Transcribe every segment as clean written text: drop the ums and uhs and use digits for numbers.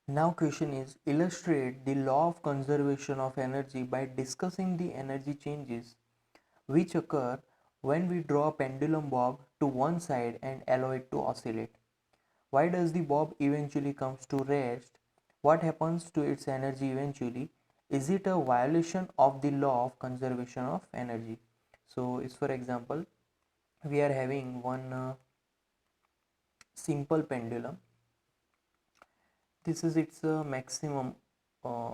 Now question is, illustrate the law of conservation of energy by discussing the energy changes which occur when we draw a pendulum bob to one side and allow it to oscillate. Why does the bob eventually comes to rest? What happens to its energy eventually? Is it a violation of the law of conservation of energy? So, is for example, we are having one simple pendulum. This is its maximum uh,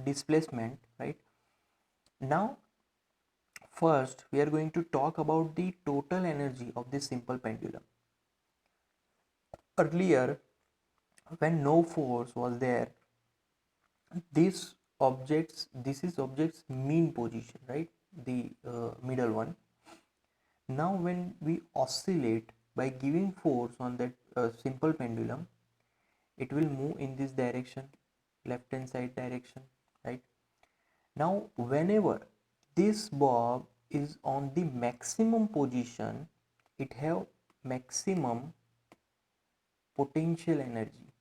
displacement, right? Now, first we are going to talk about the total energy of this simple pendulum. Earlier, when no force was there, this is object's mean position, right? The middle one. Now when we oscillate by giving force on that simple pendulum, it will move in this direction, left hand side direction, right? Now whenever this bob is on the maximum position, it have maximum potential energy,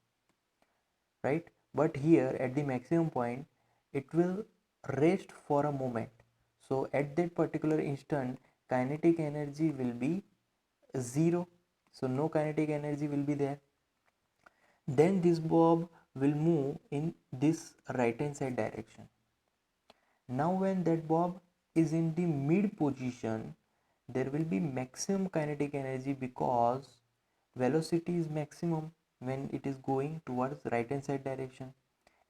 right? But here at the maximum point, it will rest for a moment. So at that particular instant, kinetic energy will be zero. So no kinetic energy will be there. Then this bob will move in this right hand side direction. Now when that bob is in the mid position, there will be maximum kinetic energy because velocity is maximum when it is going towards right hand side direction.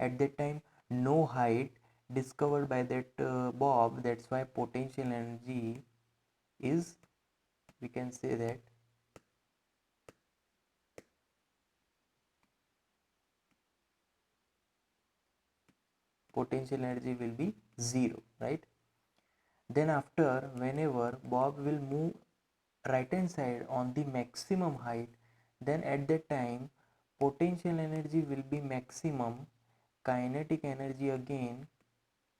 At that time, no height discovered by that bob. That's why potential energy is, we can say that, potential energy will be zero, right? Then after, whenever bob will move right hand side on the maximum height, then at that time potential energy will be maximum, kinetic energy again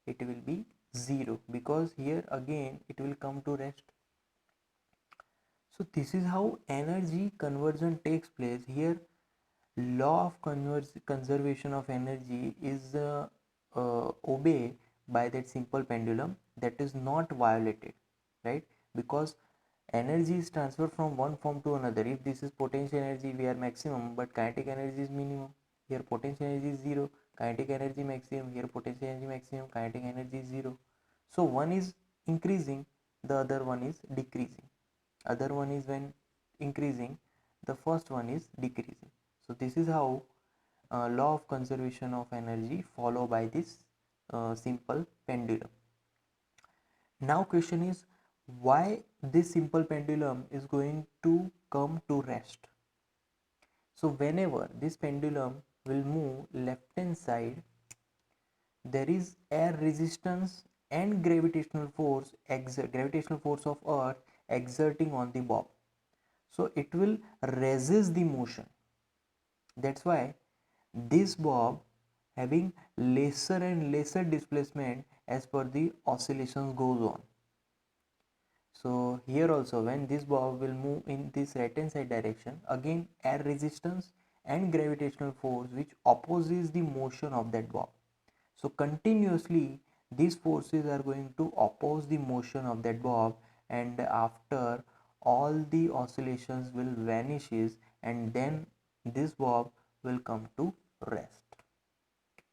it will be zero, because here again it will come to rest. So this is how energy conversion takes place. Here law of conservation of energy is obeyed by that simple pendulum, that is not violated, right? Because energy is transferred from one form to another. If this is potential energy, we are maximum, but kinetic energy is minimum. Here potential energy is zero, kinetic energy maximum. Here potential energy maximum, kinetic energy is zero. So one is increasing, the other one is decreasing. Other one is when increasing, the first one is decreasing. So this is how law of conservation of energy follow by this simple pendulum. Now question is, why this simple pendulum is going to come to rest? So whenever this pendulum will move left hand side, there is air resistance and gravitational force of earth exerting on the bob. So it will resist the motion. That's why this bob having lesser and lesser displacement as per the oscillations goes on. So here also, when this bob will move in this right hand side direction, again air resistance and gravitational force which opposes the motion of that bob. So continuously these forces are going to oppose the motion of that bob, and after all the oscillations will vanishes, and then this bob will come to